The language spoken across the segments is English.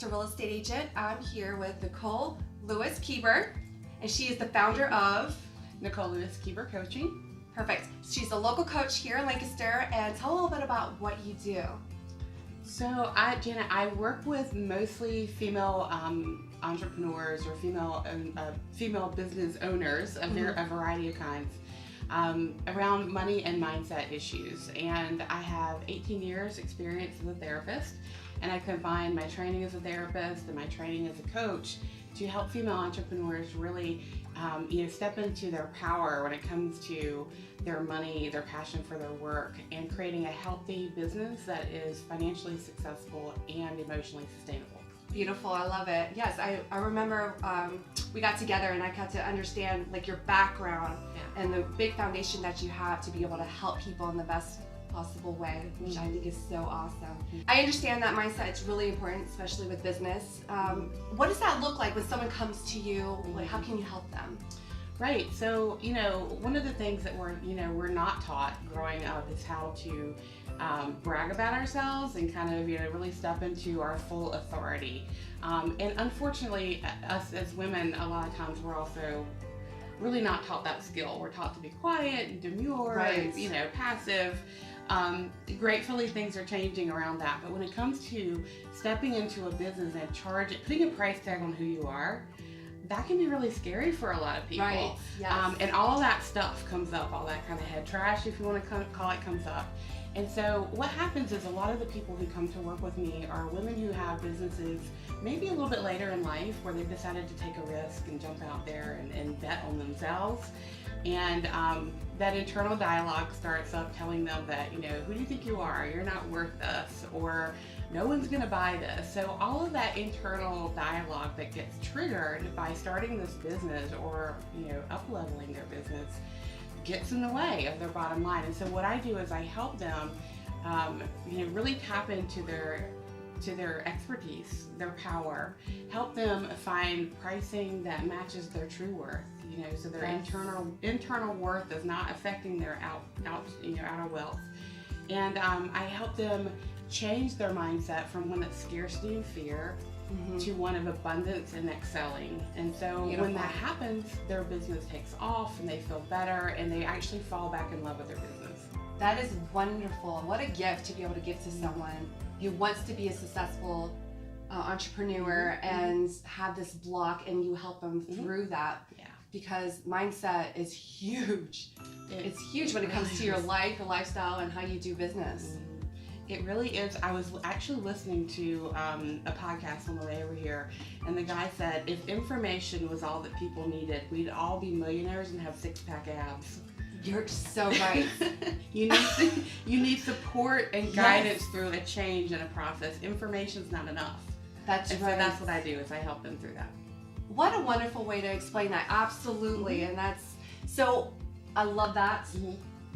Lancaster real estate agent. I'm here with Nicole Lewis-Keeber, and she is the founder of Nicole Lewis-Keeber Coaching. Perfect. She's a local coach here in Lancaster, and tell a little bit about what you do. So, Janet, I work with mostly female entrepreneurs or female business owners of a variety of kinds around money and mindset issues. And I have 18 years experience as a therapist, and I combine my training as a therapist and my training as a coach to help female entrepreneurs really step into their power when it comes to their money, their passion for their work, and creating a healthy business that is financially successful and emotionally sustainable. Beautiful, I love it. Yes, I remember we got together and I got to understand like your background and the big foundation that you have to be able to help people in the best possible way, which I think is so awesome. I understand that mindset is really important, especially with business. What does that look like when someone comes to you? Like, how can you help them? Right. So, one of the things that we're not taught growing up is how to brag about ourselves and kind of, really step into our full authority. And unfortunately, us as women, a lot of times we're also really not taught that skill. We're taught to be quiet and demure and, passive. Gratefully, things are changing around that. But when it comes to stepping into a business and putting a price tag on who you are, that can be really scary for a lot of people. Right. Yes. And all of that stuff comes up, all that kind of head trash, if you want to call it, comes up. And so what happens is a lot of the people who come to work with me are women who have businesses maybe a little bit later in life where they've decided to take a risk and jump out there and bet on themselves. And that internal dialogue starts up telling them that, who do you think you are? You're not worth this, or no one's going to buy this. So all of that internal dialogue that gets triggered by starting this business or, up-leveling their business gets in the way of their bottom line. And so what I do is I help them, really tap into their expertise, their power, help them find pricing that matches their true worth, so their internal worth is not affecting their outer wealth. And I help them change their mindset from one of scarcity and fear to one of abundance and excelling. And so when that happens, their business takes off and they feel better and they actually fall back in love with their business. That is wonderful. What a gift to be able to give to someone who wants to be a successful entrepreneur and have this block, and you help them through that. Yeah. Because mindset is huge. It's huge when it comes to your life, your lifestyle, and how you do business. It really is. I was actually listening to a podcast on the way over here, and the guy said, if information was all that people needed, we'd all be millionaires and have six-pack abs. You're so right. You need support and guidance through a change and a process. Information's not enough. That's right. So that's what I do, is I help them through that. What a wonderful way to explain that. Absolutely. And so I love that.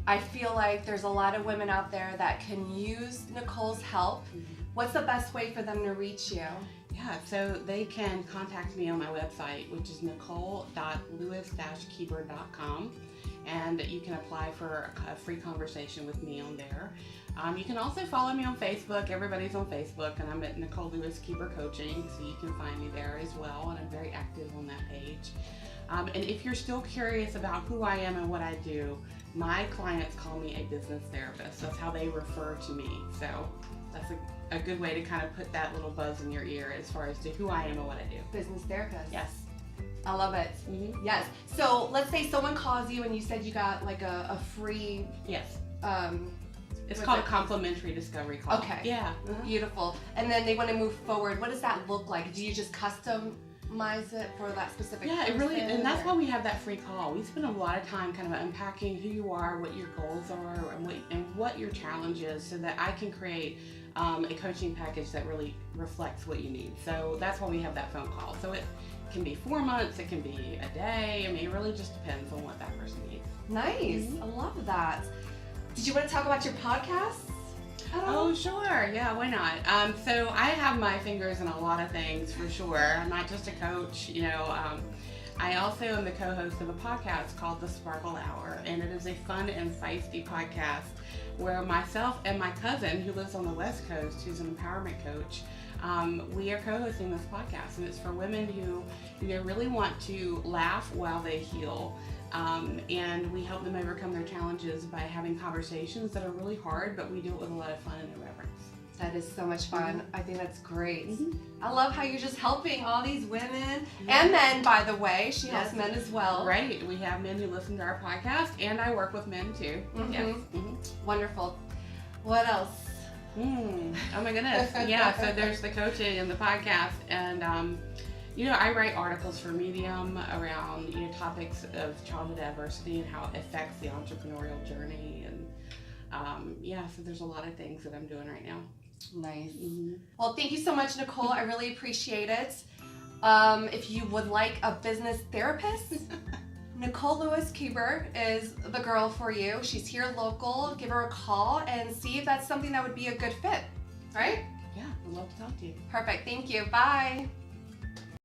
I feel like there's a lot of women out there that can use Nicole's help. What's the best way for them to reach you? Yeah, so they can contact me on my website, which is nicole.lewis-keeber.com, and you can apply for a free conversation with me on there. You can also follow me on Facebook. Everybody's on Facebook, and I'm at Nicole Lewis-Keeber Coaching, so you can find me there as well, and I'm very active on that page. And if you're still curious about who I am and what I do, my clients call me a business therapist. That's how they refer to me. So that's a good way to kind of put that little buzz in your ear as far as to who I am and what I do. Business therapist. Yes. I love it. Yes. So let's say someone calls you and you said you got like a free... Yes. It's called a complimentary discovery call. Okay. Yeah. Beautiful. And then they want to move forward. What does that look like? Do you just customize it for that specific person? Yeah, it really, and that's why we have that free call. We spend a lot of time kind of unpacking who you are, what your goals are, and what your challenge is, so that I can create a coaching package that really reflects what you need. So that's why we have that phone call. So it can be 4 months, it can be a day. I mean, it really just depends on what that person needs. Nice. I love that. Did you want to talk about your podcast? Oh, sure. Yeah, why not? So I have my fingers in a lot of things, for sure. I'm not just a coach. I also am the co-host of a podcast called The Sparkle Hour, and it is a fun and feisty podcast where myself and my cousin, who lives on the West Coast, who's an empowerment coach, we are co-hosting this podcast, and it's for women who really want to laugh while they heal. And we help them overcome their challenges by having conversations that are really hard, but we do it with a lot of fun and irreverence. That is so much fun. I think that's great. Mhm. I love how you're just helping all these women and men, by the way. She helps men as well. Right. We have men who listen to our podcast, and I work with men too. Yes. Wonderful. What else? Oh my goodness. Yeah, so there's the coaching and the podcast, and I write articles for Medium around topics of childhood adversity and how it affects the entrepreneurial journey, and so there's a lot of things that I'm doing right now. Nice. Well, thank you so much, Nicole. I really appreciate it. If you would like a business therapist, Nicole Lewis-Keeber is the girl for you. She's here local. Give her a call and see if that's something that would be a good fit. Right? Yeah, I'd love to talk to you. Perfect. Thank you. Bye.